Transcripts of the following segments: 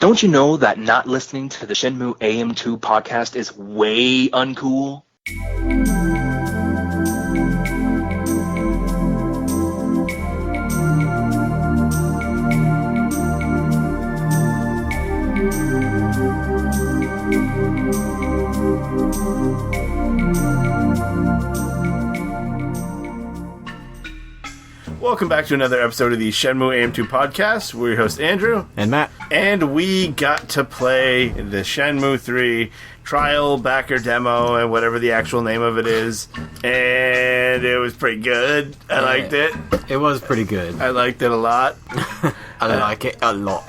Don't you know that not listening to the Shenmue AM2 podcast is way uncool? Welcome back to another episode of the Shenmue AM2 podcast. We're your host, Andrew. And Matt. And we got to play the Shenmue 3 trial, backer, demo, and whatever the actual name of it is. And it was pretty good. I liked it. It was pretty good. I liked it a lot. I like it a lot.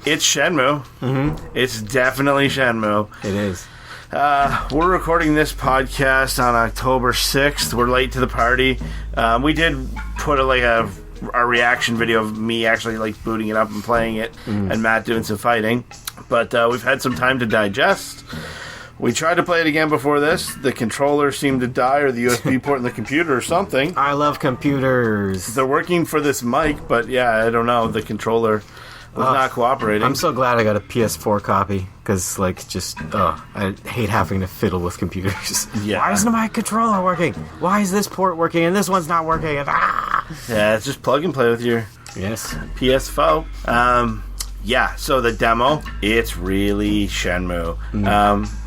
It's Shenmue. Mm-hmm. It's definitely Shenmue. It is. We're recording this podcast on October 6th. We're late to the party. We did put a reaction video of me actually booting it up and playing it, and Matt doing some fighting. But we've had some time to digest. We tried to play it again before this. The controller seemed to die, or the USB port in the computer or something. I love computers. They're working for this mic, but yeah, I don't know. The controller was not cooperating. I'm so glad I got a PS4 copy, because, I hate having to fiddle with computers. Yeah. Why isn't my controller working? Why is this port working and this one's not working? Yeah, it's just plug and play with your PS4. Yeah, so the demo, it's really Shenmue.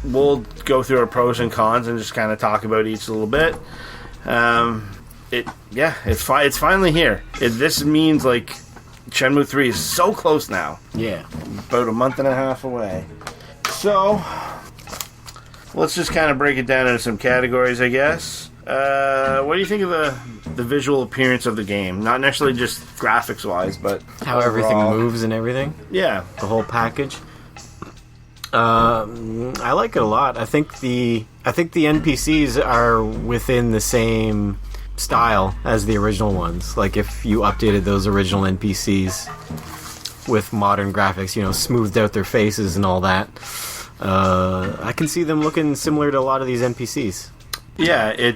We'll go through our pros and cons and just kind of talk about each a little bit. It's finally here. This means, Shenmue 3 is so close now. Yeah. About a month and a half away. So, let's just kind of break it down into some categories, I guess. What do you think of the visual appearance of the game? Not necessarily just graphics-wise, but how everything moves and everything? Yeah. The whole package? I like it a lot. I think the NPCs are within the same style as the original ones. If you updated those original NPCs with modern graphics, smoothed out their faces and all that, I can see them looking similar to a lot of these NPCs. Yeah,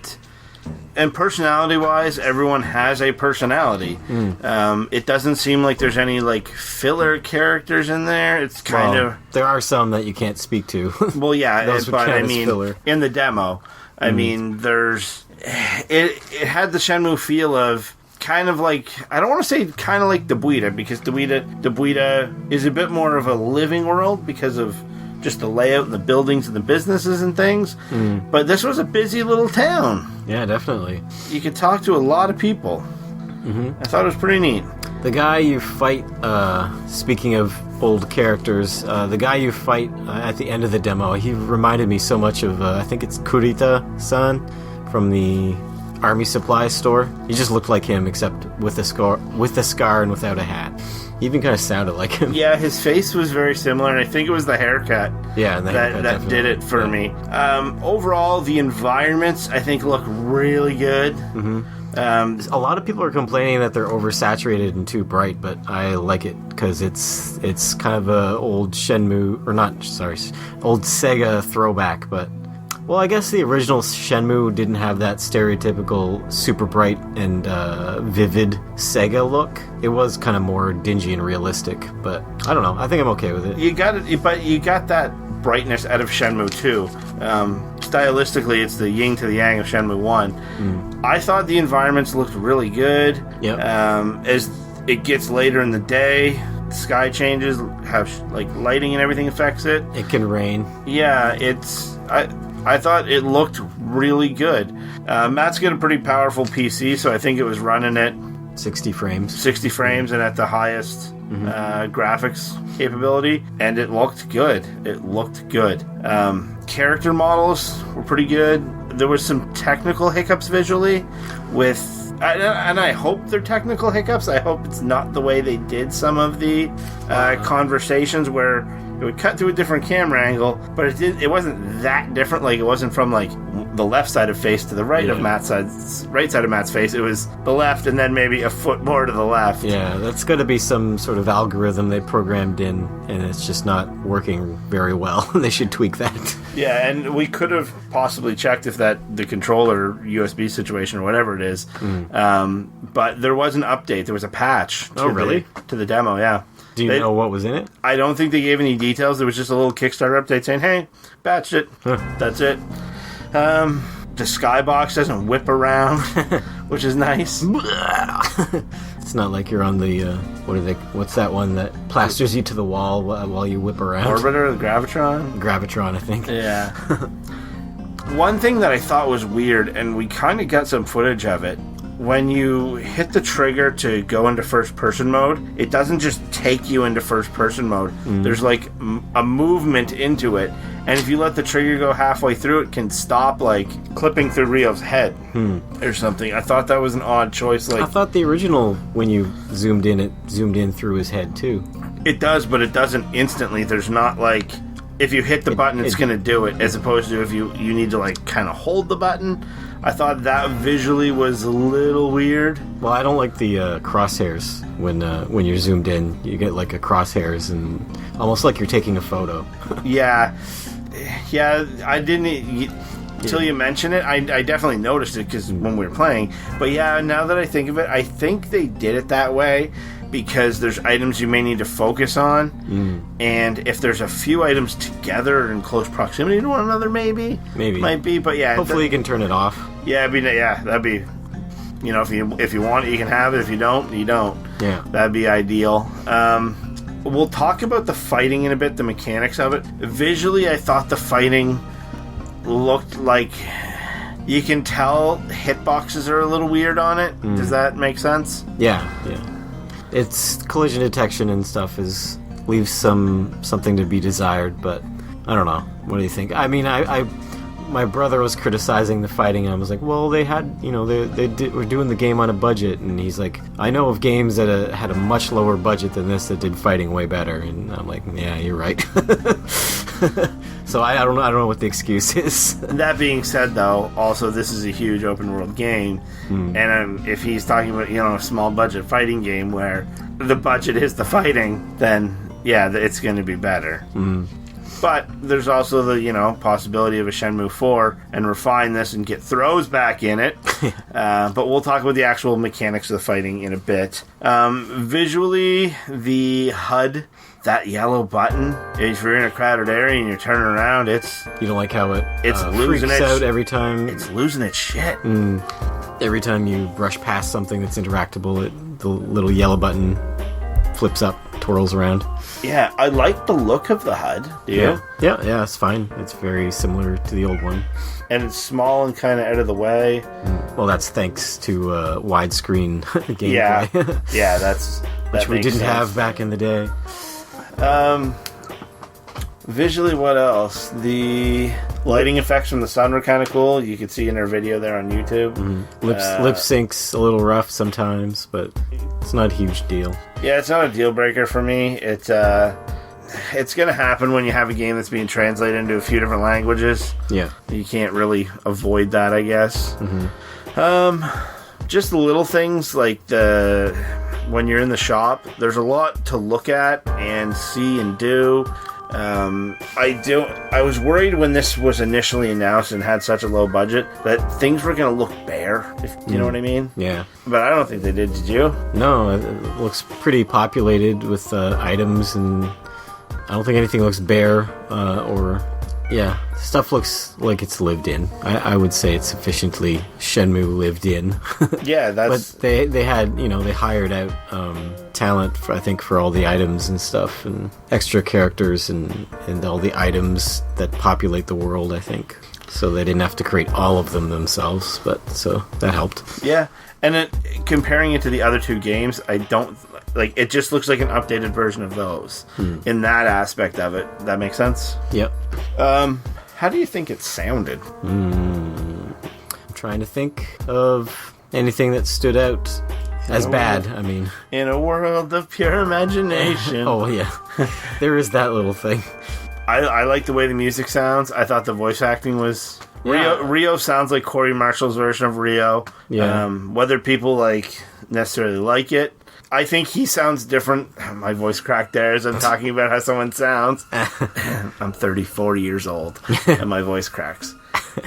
and personality-wise, everyone has a personality. It doesn't seem like there's any filler characters in there. It's kind of there are some that you can't speak to. Well, yeah, but I mean, filler. In the demo, I mean, there's it had the Shenmue feel of kind of I don't want to say kind of like Debuita, because Debuita is a bit more of a living world because of just the layout and the buildings and the businesses and things. But this was a busy little town. Yeah, definitely. You could talk to a lot of people. I thought it was pretty neat. The guy you fight, speaking of old characters, the guy you fight at the end of the demo, he reminded me so much of, I think it's Kurita-san from the army supply store. He just looked like him, except with a scar and without a hat. He even kind of sounded like him. Yeah, his face was very similar, and I think it was the haircut. Yeah, that did it for me. Overall, the environments I think look really good. A lot of people are complaining that they're oversaturated and too bright, but I like it because it's kind of a old Shenmue, old Sega throwback. But I guess the original Shenmue didn't have that stereotypical super bright and vivid Sega look. It was kind of more dingy and realistic, but I don't know. I think I'm okay with it. You got it, but you got that brightness out of Shenmue 2. Stylistically, it's the yin to the yang of Shenmue 1. I thought the environments looked really good. Yep. As it gets later in the day, the sky changes, how lighting and everything affects it. It can rain. Yeah, I thought it looked really good. Matt's got a pretty powerful PC, so I think it was running at 60 frames. 60 frames and at the highest graphics capability, and it looked good. Character models were pretty good. There was some technical hiccups visually and I hope they're technical hiccups. I hope it's not the way they did some of the conversations where it would cut to a different camera angle, but it wasn't that different. It wasn't from the left side of face to the right of Matt's right side of Matt's face. It was the left and then maybe a foot more to the left. Yeah, that's got to be some sort of algorithm they programmed in, and it's just not working very well. They should tweak that. Yeah, and we could have possibly checked if the controller USB situation or whatever it is. But there was an update. There was a patch. To the demo, yeah. Do you know what was in it? I don't think they gave any details. There was just a little Kickstarter update saying, hey, batched it. That's it. The skybox doesn't whip around, which is nice. It's not like you're on the, what's that one that plasters you to the wall while you whip around? Orbiter, the Gravitron? Gravitron, I think. Yeah. One thing that I thought was weird, and we kind of got some footage of it, when you hit the trigger to go into first-person mode, it doesn't just take you into first-person mode. There's like a movement into it, and if you let the trigger go halfway through, it can stop like clipping through Rio's head or something. I thought that was an odd choice. Like, I thought the original, when you zoomed in, it zoomed in through his head too. It does, but it doesn't instantly. There's not like, if you hit the button, it's going to do it, as opposed to if you need to like kind of hold the button. I thought that visually was a little weird. Well, I don't like the crosshairs when you're zoomed in. You get like a crosshairs and almost like you're taking a photo. Yeah, I didn't until you mention it. I definitely noticed it because when we were playing. But yeah, now that I think of it, I think they did it that way because there's items you may need to focus on, and if there's a few items together in close proximity to one another, maybe might be. But yeah, hopefully you can turn it off. Yeah, that'd be. You know, if you want it, you can have it. If you don't, you don't. Yeah, that'd be ideal. We'll talk about the fighting in a bit, the mechanics of it. Visually, I thought the fighting looked like, you can tell hitboxes are a little weird on it. Does that make sense? Yeah. Its collision detection and stuff leaves something to be desired, but I don't know. What do you think? I mean, my brother was criticizing the fighting, and I was like, well, they had, were doing the game on a budget, and he's like, I know of games that had a much lower budget than this that did fighting way better, and I'm like, yeah, you're right. So I don't know what the excuse is. That being said, though, also this is a huge open world game, and if he's talking about a small budget fighting game where the budget is the fighting, then yeah, it's going to be better. But there's also the possibility of a Shenmue 4 and refine this and get throws back in it. But we'll talk about the actual mechanics of the fighting in a bit. Visually, the HUD. That yellow button, if you're in a crowded area and you're turning around, you don't like how it losing freaks out every time. It's losing its shit. Every time you brush past something that's interactable, the little yellow button flips up, twirls around. Yeah, I like the look of the HUD. Do you? Yeah, it's fine. It's very similar to the old one. And it's small and kind of out of the way. Well, that's thanks to widescreen gameplay. Yeah, that which we didn't sense. have back in the day. Visually, what else? The lighting effects from the sun were kind of cool. You could see in our video there on YouTube. Lip sync's a little rough sometimes, but it's not a huge deal. Yeah, it's not a deal breaker for me. It's going to happen when you have a game that's being translated into a few different languages. Yeah. You can't really avoid that, I guess. Just the little things like when you're in the shop, there's a lot to look at and see and do. I was worried when this was initially announced and had such a low budget that things were going to look bare, if you know what I mean. Yeah. But I don't think they did you? No, it looks pretty populated with items, and I don't think anything looks bare yeah, stuff looks like it's lived in. I would say it's sufficiently Shenmue lived in. Yeah, that's... But they had, they hired out talent, for all the items and stuff, and extra characters and all the items that populate the world, I think. So they didn't have to create all of them themselves, so that helped. Yeah, and comparing it to the other two games, I don't... Like, it just looks like an updated version of those in that aspect of it. That makes sense? Yep. How do you think it sounded? I'm trying to think of anything that stood out as bad. I mean, in a world of pure imagination. Oh, yeah. There is that little thing. I like the way the music sounds. I thought the voice acting was... Yeah. Rio sounds like Corey Marshall's version of Rio. Yeah. Whether people necessarily like it, I think he sounds different. My voice cracked there as I'm talking about how someone sounds. I'm 34 years old, and my voice cracks.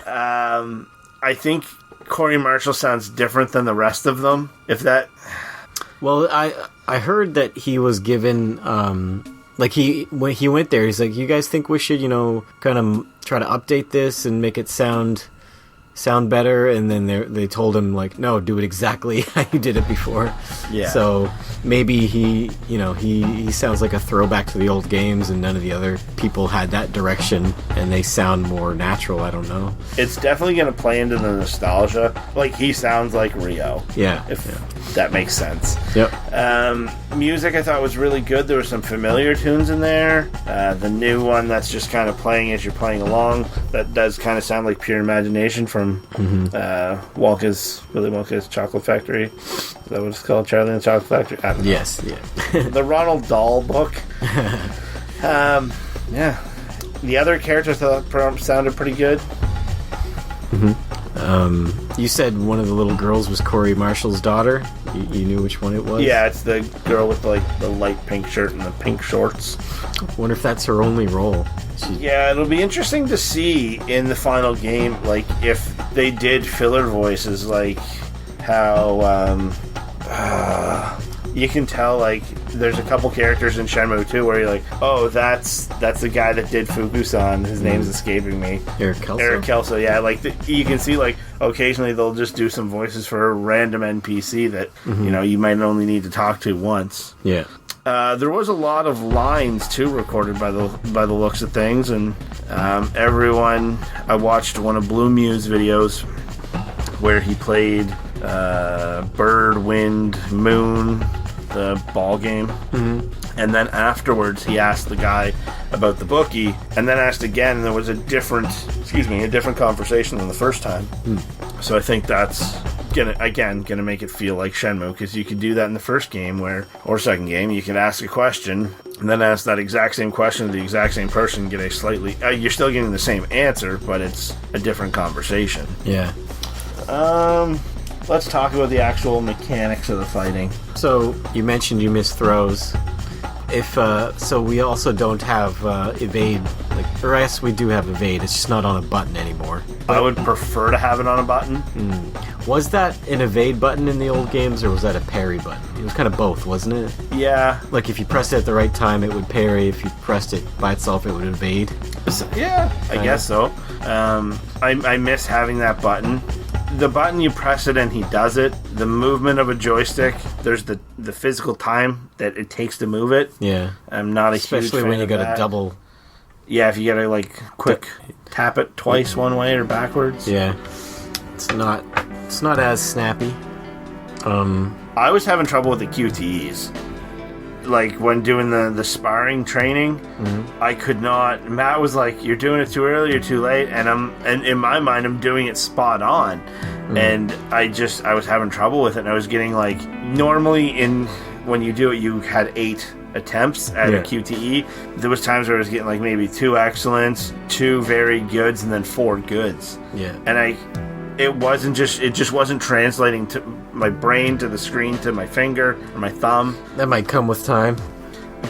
I think Corey Marshall sounds different than the rest of them. Well, I heard that he was given when he went there, he's like, you guys think we should, kind of try to update this and make it sound better? And then they told him, like, no, do it exactly how you did it before. Yeah. So maybe he sounds like a throwback to the old games, and none of the other people had that direction, and they sound more natural. I don't know. It's definitely going to play into the nostalgia. Like, he sounds like Rio. Yeah. If that makes sense. Yep. Music I thought was really good. There were some familiar tunes in there. The new one that's just kind of playing as you're playing along, that does kind of sound like pure imagination from Willy Wonka's Chocolate Factory. Is that what it's called? Charlie and the Chocolate Factory? I don't know. Yes, yeah. The Ronald Dahl book. Yeah. The other characters I thought sounded pretty good. You said one of the little girls was Corey Marshall's daughter. You knew which one it was? Yeah, it's the girl with the light pink shirt and the pink shorts. I wonder if that's her only role. Yeah, it'll be interesting to see in the final game, like, if they did filler voices, like how you can tell, like, there's a couple characters in Shenmue 2 where you're like, oh, that's the guy that did Fuku-san. His name's escaping me. Eric Kelso? Eric Kelso, yeah. Like, you can see, like, occasionally they'll just do some voices for a random NPC that, you might only need to talk to once. Yeah. There was a lot of lines, too, recorded by the looks of things, and I watched one of Blue Mew's videos where he played Bird, Wind, Moon, the ball game. And then afterwards he asked the guy about the bookie, and then asked again, and there was a different conversation than the first time. So I think that's gonna make it feel like Shenmue, because you could do that in the first game or second game. You can ask a question and then ask that exact same question to the exact same person, get a slightly you're still getting the same answer, but it's a different conversation. Yeah. Let's talk about the actual mechanics of the fighting. So you mentioned you miss throws. So we also don't have evade, or yes, we do have evade. It's just not on a button anymore. I would prefer to have it on a button. Was that an evade button in the old games, or was that a parry button? It was kind of both, wasn't it? Yeah. Like, if you pressed it at the right time, it would parry. If you pressed it by itself, it would evade. Yeah, I guess so. I miss having that button. The button, you press it and he does it. The movement of a joystick, there's the physical time that it takes to move it. Yeah. I'm not a Especially huge fan when you of got that. a double. Yeah, if you gotta, like, quick tap it twice one way or backwards. Yeah. It's not as snappy. I was having trouble with the QTEs. Like, when doing the sparring training, I could not. Matt was like, "You're doing it too early or too late," and in my mind, I'm doing it spot on, and I was having trouble with it. And I was getting, like, normally when you do it, you had 8 attempts at a QTE. There was times where I was getting, like, maybe 2 excellents, 2 very goods, and then 4 goods. Yeah. And it just wasn't translating to my brain, to the screen, to my finger or my thumb. That might come with time.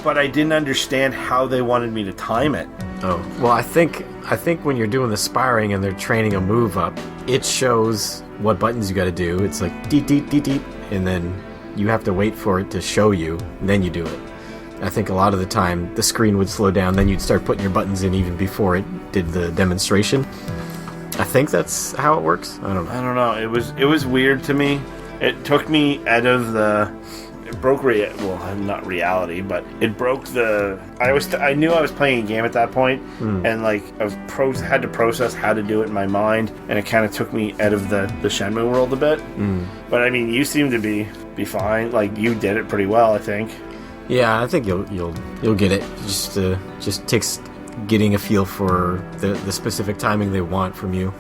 But I didn't understand how they wanted me to time it. Oh. Well, I think when you're doing the sparring and they're training a move up, it shows what buttons you got to do. It's like deet deet deet deet, and then you have to wait for it to show you, and then you do it. I think a lot of the time the screen would slow down, then you'd start putting your buttons in even before it did the demonstration. I think that's how it works. I don't know. It was weird to me. It took me out of it broke not reality, but it broke I knew I was playing a game at that point, and, like, I had to process how to do it in my mind, and it kind of took me out of the Shenmue world a bit. But I mean, you seem to be fine. Like, you did it pretty well, I think. Yeah, I think you'll get it. Just takes getting a feel for the specific timing they want from you.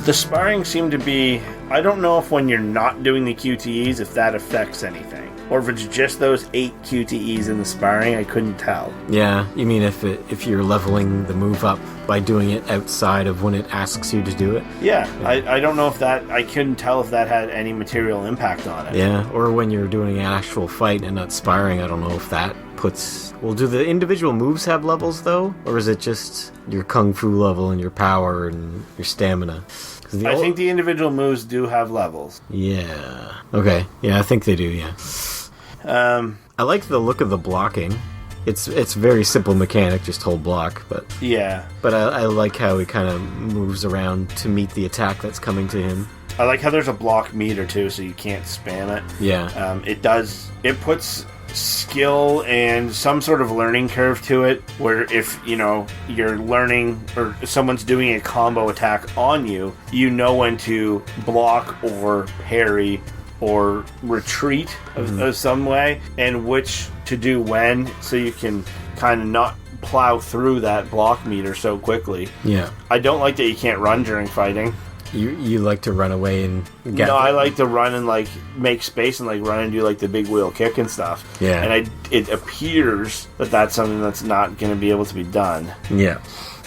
The sparring seemed to be... I don't know if when you're not doing the QTEs, if that affects anything. Or if it's just those 8 QTEs in the sparring, I couldn't tell. Yeah, you mean if you're leveling the move up by doing it outside of when it asks you to do it? Yeah. I don't know if that... I couldn't tell if that had any material impact on it. Yeah, or when you're doing an actual fight and not sparring, I don't know if that puts... Well, do the individual moves have levels, though? Or is it just your kung fu level and your power and your stamina? I think the individual moves do have levels. Yeah. Okay. Yeah, I think they do, yeah. I like the look of the blocking. It's very simple mechanic, just hold block, but Yeah. But I like how he kind of moves around to meet the attack that's coming to him. I like how there's a block meter too, so you can't spam it. Yeah. It puts skill and some sort of learning curve to it, where if, you're learning or someone's doing a combo attack on you, you know when to block or parry or retreat of some way, and which to do when, so you can kind of not plow through that block meter so quickly. Yeah. I don't like that you can't run during fighting. You like to run away and get... No, I like to run and make space and run and do the big wheel kick and stuff. Yeah. And it appears that that's something that's not going to be able to be done. Yeah.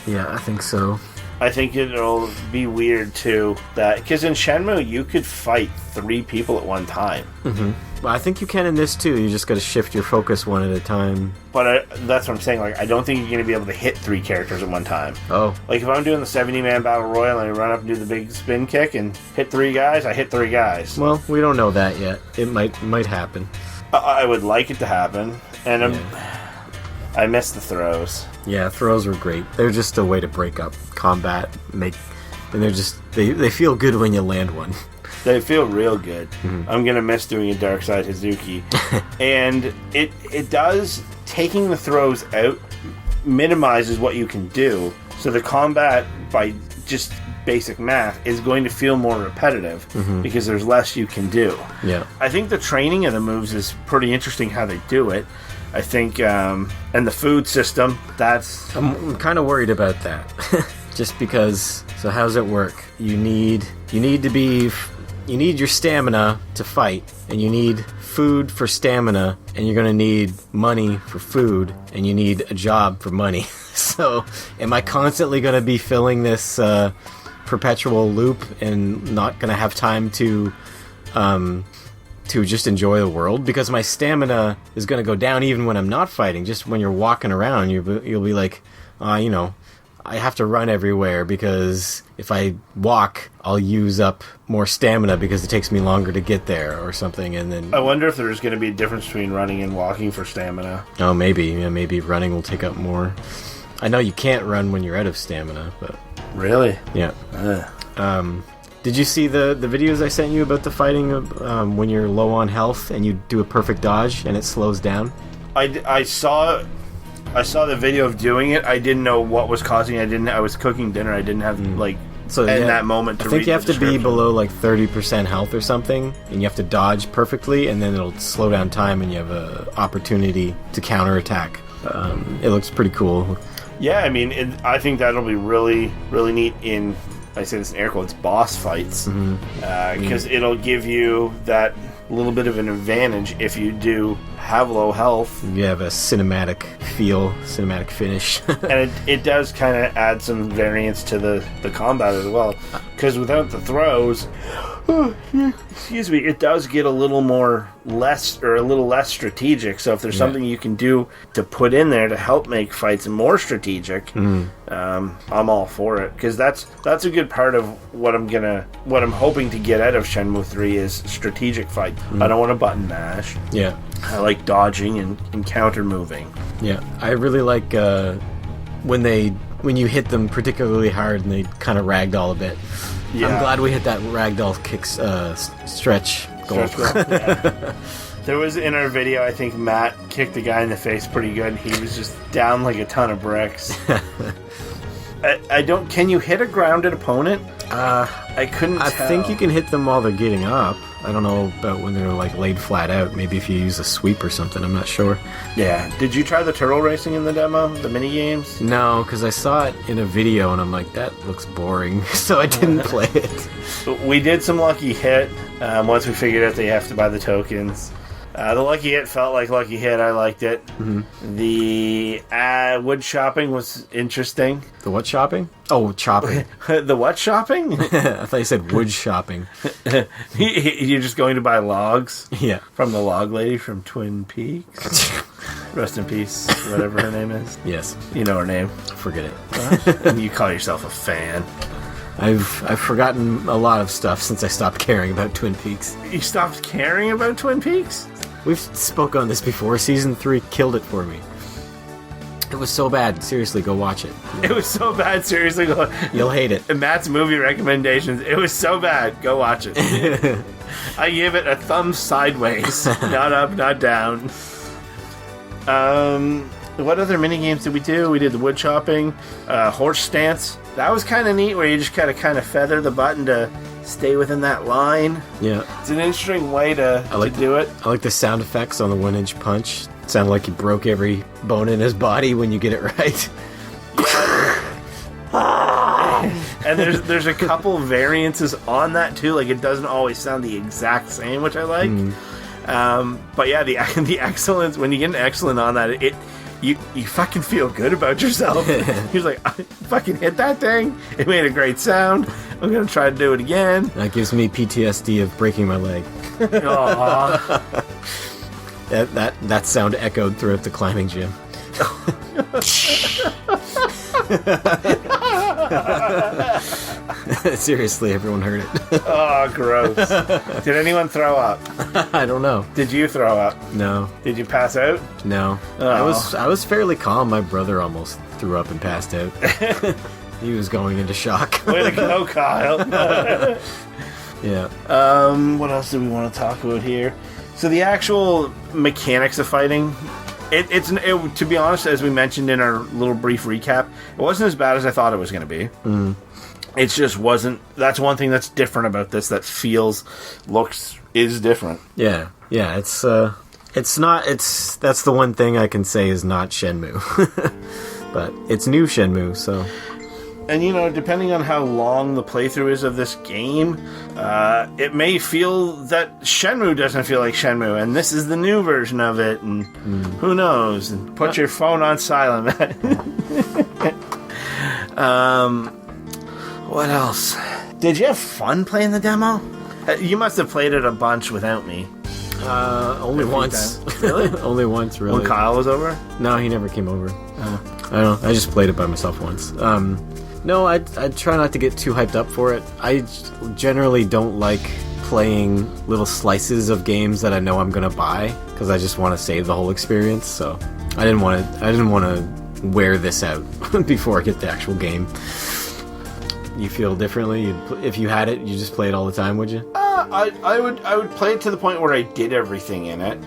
Yeah, I think so. I think it'll be weird too, that because in Shenmue you could fight 3 people at one time. Mm-hmm. Well, I think you can in this too. You just got to shift your focus one at a time. But that's what I'm saying. I don't think you're going to be able to hit 3 characters at one time. Oh. If I'm doing the 70-man battle royal and I run up and do the big spin kick and hit 3 guys, I hit 3 guys. Well, we don't know that yet. It might happen. I would like it to happen, and I miss the throws. Yeah, throws were great. They're just a way to break up combat, and they feel good when you land one. They feel real good. Mm-hmm. I'm gonna miss doing a Dark Side Hazuki, and it does, taking the throws out minimizes what you can do. So the combat, by just basic math, is going to feel more repetitive because there's less you can do. Yeah, I think the training of the moves is pretty interesting how they do it. I think, and the food system, I'm kind of worried about that. Just because, so how's it work? You need your stamina to fight, and you need food for stamina, and you're going to need money for food, and you need a job for money. So, am I constantly going to be filling this perpetual loop and not going to have time to just enjoy the world? Because my stamina is going to go down even when I'm not fighting. Just when you're walking around, you'll be like, I have to run everywhere because if I walk, I'll use up more stamina because it takes me longer to get there or something. And then I wonder if there's going to be a difference between running and walking for stamina. Oh, maybe. Yeah, maybe running will take up more. I know you can't run when you're out of stamina, but... Really? Yeah. Did you see the videos I sent you about the fighting when you're low on health and you do a perfect dodge and it slows down? I saw the video of doing it. I didn't know what was causing it. I was cooking dinner. I didn't have that moment to read. I think you have to be below 30% health or something, and you have to dodge perfectly, and then it'll slow down time, and you have an opportunity to counterattack. It looks pretty cool. Yeah, I think that'll be really, really neat in, I say this in air quotes, boss fights, because it'll give you that little bit of an advantage if you do have low health. You have a cinematic finish. And it does kind of add some variance to the combat as well, because without the throws, excuse me, it does get a little less strategic. So if there's something you can do to put in there to help make fights more strategic, I'm all for it, because that's a good part of what I'm hoping to get out of Shenmue 3 is strategic fight. I don't want to button mash. Yeah, I like dodging and counter moving. Yeah, I really like when you hit them particularly hard and they kind of ragdoll a bit. Yeah. I'm glad we hit that ragdoll kick stretch goal. Yeah. There was, in our video, I think Matt kicked the guy in the face pretty good. He was just down like a ton of bricks. Can you hit a grounded opponent? I couldn't tell. I think you can hit them while they're getting up. I don't know about when they're laid flat out. Maybe if you use a sweep or something. I'm not sure. Yeah. Did you try the turtle racing in the demo? The mini-games? No, because I saw it in a video and I'm like, that looks boring. So I didn't play it. We did some Lucky Hit. Once we figured out that you have to buy the tokens. The Lucky Hit felt like Lucky Hit. I liked it. Mm-hmm. The wood shopping was interesting. The what shopping? Oh, chopping. The what shopping? I thought you said wood shopping. You're just going to buy logs? Yeah. From the log lady from Twin Peaks? Rest in peace, whatever her name is. Yes. You know her name. Forget it. And you call yourself a fan. I've forgotten a lot of stuff since I stopped caring about Twin Peaks. You stopped caring about Twin Peaks? We've spoke on this before. Season 3 killed it for me. It was so bad. Seriously, go watch it. It was so bad, seriously. You'll hate it. And Matt's movie recommendations, it was so bad. Go watch it. I gave it a thumb sideways. Not up, not down. What other minigames did we do? We did the wood chopping, horse stance. That was kind of neat, where you just kind of feather the button to stay within that line. Yeah. It's an interesting way to do it. I like the sound effects on the 1-inch punch. It sounded like he broke every bone in his body when you get it right. And there's a couple variances on that too. Like, it doesn't always sound the exact same, which I like. But yeah, the excellence, when you get an excellent on that, you fucking feel good about yourself. You're like, I fucking hit that thing. It made a great sound. I'm gonna try to do it again. That gives me PTSD of breaking my leg. That sound echoed throughout the climbing gym. Seriously, everyone heard it. Oh, gross. Did anyone throw up? I don't know. Did you throw up? No. Did you pass out? No. Oh. I was fairly calm. My brother almost threw up and passed out. He was going into shock. Way to go, Kyle. Yeah. What else do we want to talk about here? So the actual mechanics of fighting, to be honest, as we mentioned in our little brief recap, it wasn't as bad as I thought it was going to be. It just wasn't. That's one thing that's different about this. That is different. Yeah. It's not. That's the one thing I can say is not Shenmue, but it's new Shenmue, so. And, depending on how long the playthrough is of this game, it may feel that Shenmue doesn't feel like Shenmue, and this is the new version of it, and who knows? And put your phone on silent. What else? Did you have fun playing the demo? You must have played it a bunch without me. Only once. Really? Only once, really. When Kyle was over? No, he never came over. I don't know. I just played it by myself once. No, I try not to get too hyped up for it. I generally don't like playing little slices of games that I know I'm gonna buy because I just want to save the whole experience. So I didn't want to wear this out before I get the actual game. You feel differently? If you had it, you just play it all the time, would you? I would play it to the point where I did everything in it.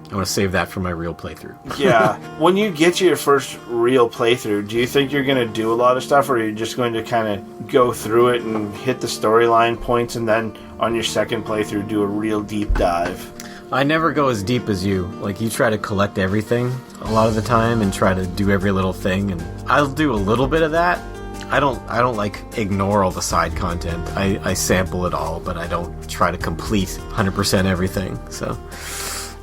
I want to save that for my real playthrough. Yeah. When you get your first real playthrough, do you think you're going to do a lot of stuff, or are you just going to kind of go through it and hit the storyline points, and then on your second playthrough do a real deep dive? I never go as deep as you. Like, you try to collect everything a lot of the time and try to do every little thing, and I'll do a little bit of that. I don't like ignore all the side content. I sample it all, but I don't try to complete 100% everything. So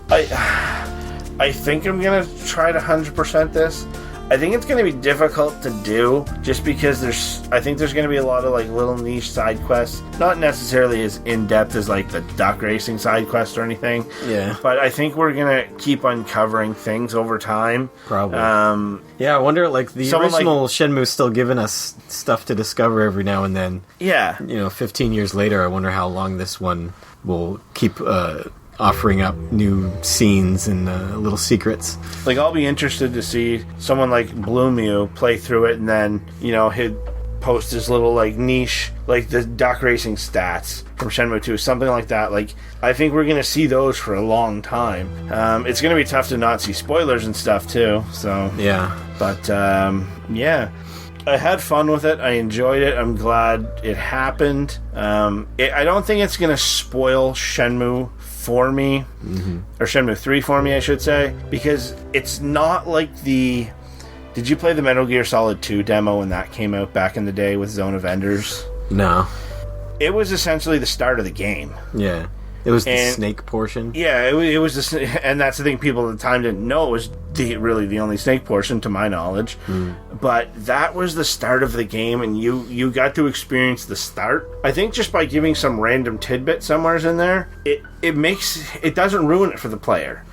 I think I'm gonna try to 100% this. I think it's gonna be difficult to do just because I think there's gonna be a lot of like little niche side quests, not necessarily as in depth as like the duck racing side quest or anything. Yeah. But I think we're gonna keep uncovering things over time. Probably. Yeah, I wonder, like, the original Shenmue's still giving us stuff to discover every now and then. Yeah. 15 years later, I wonder how long this one will keep offering up new scenes and little secrets. Like, I'll be interested to see someone like Bloomew play through it and then, he'd post his little, like, niche, like the duck racing stats from Shenmue 2, something like that. Like, I think we're going to see those for a long time. It's going to be tough to not see spoilers and stuff, too, so... Yeah. But, yeah. I had fun with it. I enjoyed it. I'm glad it happened. I don't think it's going to spoil Shenmue for me, or Shenmue 3 for me, I should say, because it's not like the... Did you play the Metal Gear Solid 2 demo when that came out back in the day with Zone of Enders? No. It was essentially the start of the game. Yeah. It was the snake portion? Yeah, it was and that's the thing, people at the time didn't know it was really the only snake portion, to my knowledge. But that was the start of the game, and you got to experience the start. I think just by giving some random tidbit somewheres in there, it doesn't ruin it for the player.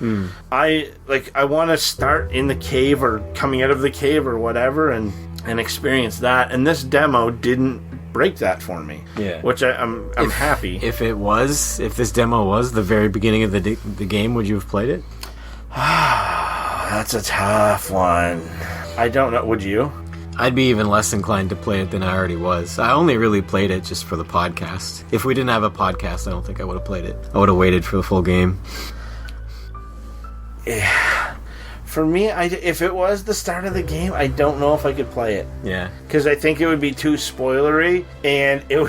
I want to start in the cave or coming out of the cave or whatever and experience that, and this demo didn't break that for me. Yeah. Which I'm happy. If this demo was the very beginning of the game, would you have played it? That's a tough one. I don't know. Would you? I'd be even less inclined to play it than I already was. I only really played it just for the podcast. If we didn't have a podcast, I don't think I would have played it. I would have waited for the full game. Yeah. For me, if it was the start of the game, I don't know if I could play it. Yeah. Because I think it would be too spoilery, and it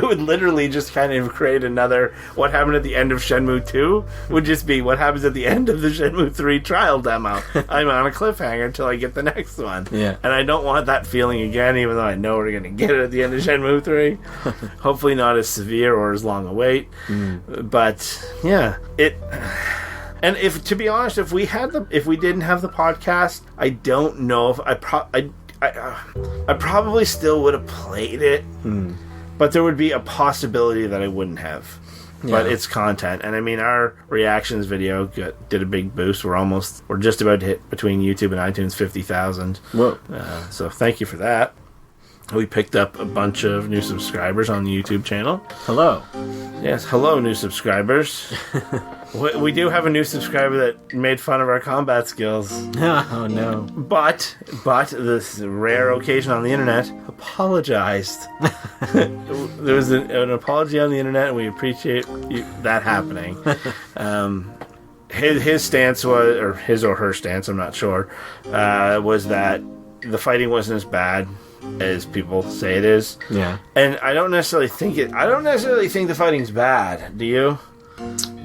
would literally just kind of create another... What happened at the end of Shenmue 2 would just be what happens at the end of the Shenmue 3 trial demo. I'm on a cliffhanger until I get the next one. Yeah. And I don't want that feeling again, even though I know we're going to get it at the end of Shenmue 3. Hopefully not as severe or as long a wait. But, yeah, it... And to be honest, if we didn't have the podcast, I don't know if I probably still would have played it, but there would be a possibility that I wouldn't have. Yeah. But it's content, and I mean, our reactions video did a big boost. We're just about to hit between YouTube and iTunes 50,000. Whoa! So thank you for that. We picked up a bunch of new subscribers on the YouTube channel. Hello. Yes, hello, new subscribers. We do have a new subscriber that made fun of our combat skills. Oh, no. But this rare occasion on the internet, apologized. There was an apology on the internet, and we appreciate that happening. His stance was, or his or her stance, I'm not sure, was that the fighting wasn't as bad as people say it is. Yeah. And I don't necessarily think the fighting's bad. Do you?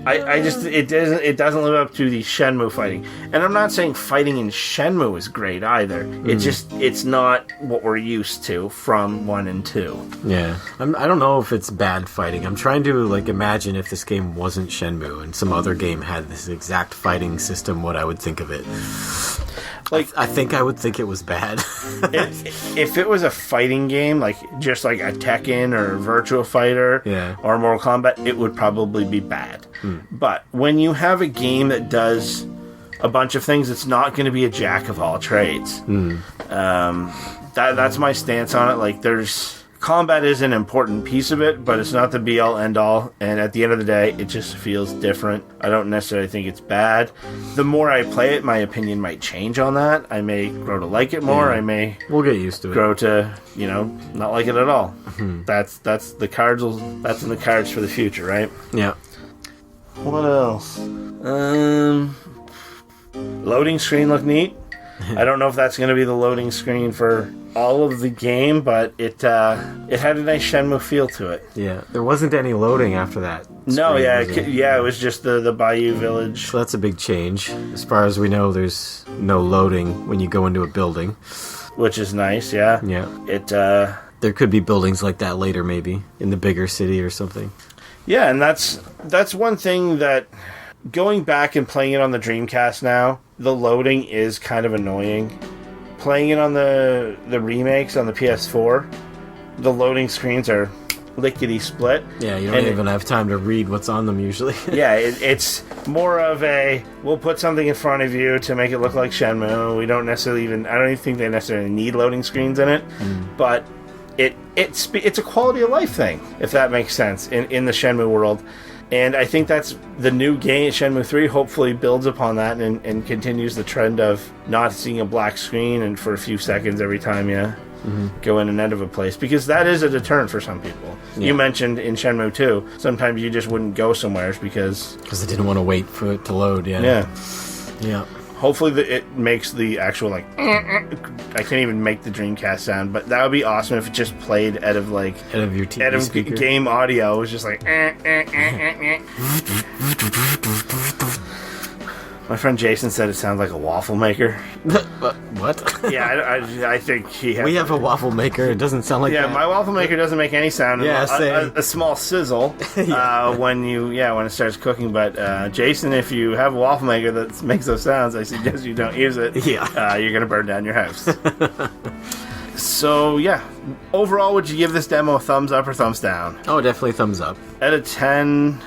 It doesn't live up to the Shenmue fighting. And I'm not saying fighting in Shenmue is great either. It's not what we're used to from 1 and 2. Yeah. I don't know if it's bad fighting. I'm trying to imagine if this game wasn't Shenmue and some other game had this exact fighting system, what I would think of it. I think I would think it was bad. If it was a fighting game, just like a Tekken or Virtua Fighter or Mortal Kombat, it would probably be bad. But when you have a game that does a bunch of things, it's not going to be a jack of all trades. That's my stance on it. Combat is an important piece of it, but it's not the be-all, end-all. And at the end of the day, it just feels different. I don't necessarily think it's bad. The more I play it, my opinion might change on that. I may grow to like it more. Yeah. We'll get used to it. Grow to, not like it at all. That's the cards. That's in the cards for the future, right? Yeah. What else? Loading screen looked neat. I don't know if that's going to be the loading screen for all of the game, but it had a nice Shenmue feel to it. Yeah, there wasn't any loading after that. It was just the Bayou Village. So that's a big change. As far as we know, there's no loading when you go into a building, which is nice. Yeah. Yeah. There could be buildings like that later, maybe in the bigger city or something. Yeah, and that's one thing that, going back and playing it on the Dreamcast now, the loading is kind of annoying. Playing it on the remakes on the PS4, the loading screens are lickety-split. Yeah, you don't even have time to read what's on them usually. Yeah, it's more of we'll put something in front of you to make it look like Shenmue. We don't necessarily I don't even think they necessarily need loading screens in it, but it's a quality of life thing, if that makes sense, in the Shenmue world. And I think that's the new game, Shenmue 3, hopefully builds upon that and continues the trend of not seeing a black screen and for a few seconds every time you go in and out of a place. Because that is a deterrent for some people. Yeah. You mentioned in Shenmue 2, sometimes you just wouldn't go somewhere because they didn't want to wait for it to load, Yeah. Hopefully it makes the actual, I can't even make the Dreamcast sound, but that would be awesome if it just played out of your TV speaker. Game audio. It was just My friend Jason said it sounds like a waffle maker. What? Yeah, I think he has... We have a waffle maker. It doesn't sound like that. Yeah, my waffle maker doesn't make any sound. Yeah, same. A small sizzle when it starts cooking. But Jason, if you have a waffle maker that makes those sounds, I suggest you don't use it. Yeah. You're going to burn down your house. So, yeah. Overall, would you give this demo a thumbs up or thumbs down? Oh, definitely thumbs up. Out of 10...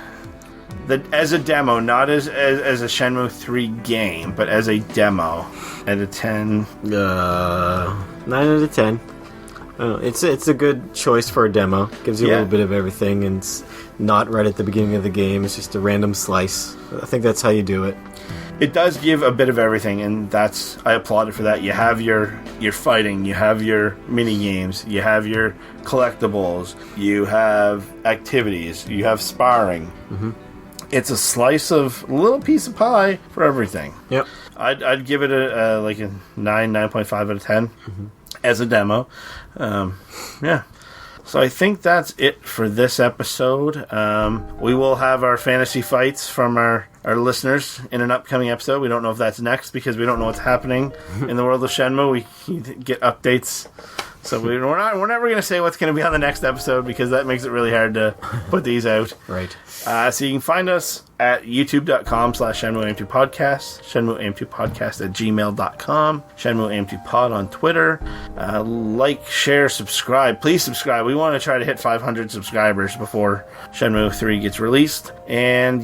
as a demo, not as a Shenmue 3 game, but as a demo, out of 10... 9 out of 10. It's a good choice for a demo. Gives you a little bit of everything, and it's not right at the beginning of the game. It's just a random slice. I think that's how you do it. It does give a bit of everything, and I applaud it for that. You have your fighting, you have your mini games, you have your collectibles, you have activities, you have sparring. Mm-hmm. It's a slice of a little piece of pie for everything. Yep. I'd give it a 9.5 out of 10 as a demo. Yeah. So I think that's it for this episode. We will have our fantasy fights from our listeners in an upcoming episode. We don't know if that's next because we don't know what's happening in the world of Shenmue. We get updates. So we're never going to say what's going to be on the next episode because that makes it really hard to put these out. Right. So you can find us at youtube.com/Shenmue AM2 podcast, Shenmue AM2 podcast at gmail.com, Shenmue AM2 pod on Twitter. Like, share, subscribe. Please subscribe. We want to try to hit 500 subscribers before Shenmue 3 gets released. And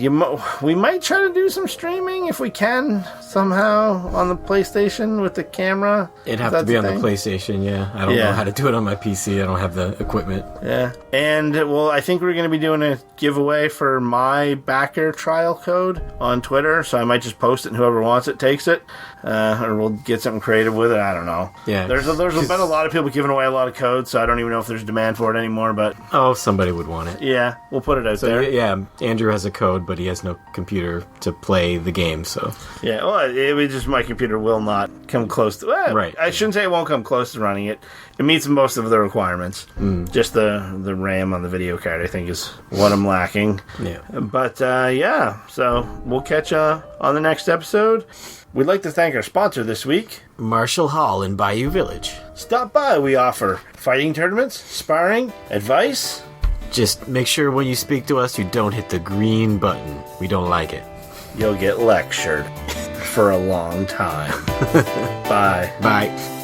we might try to do some streaming if we can somehow on the PlayStation with the camera. It'd have to be on the PlayStation, yeah. I don't know how to do it on my PC. I don't have the equipment. Yeah. And, well, I think we're going to be doing a giveaway for my backer trial code on Twitter, so I might just post it and whoever wants it takes it. Or we'll get something creative with it. I don't know. Yeah. There's been a lot of people giving away a lot of codes, so I don't even know if there's demand for it anymore, but... Oh, somebody would want it. Yeah, we'll put it out there. Yeah, Andrew has a code, but he has no computer to play the game, so... Yeah, well, my computer will not come close to... right. I shouldn't say it won't come close to running it. It meets most of the requirements. Just the RAM on the video card, I think, is what I'm lacking. Yeah. But, so we'll catch you on the next episode. We'd like to thank our sponsor this week, Marshall Hall in Bayou Village. Stop by. We offer fighting tournaments, sparring, advice. Just make sure when you speak to us, you don't hit the green button. We don't like it. You'll get lectured for a long time. Bye. Bye.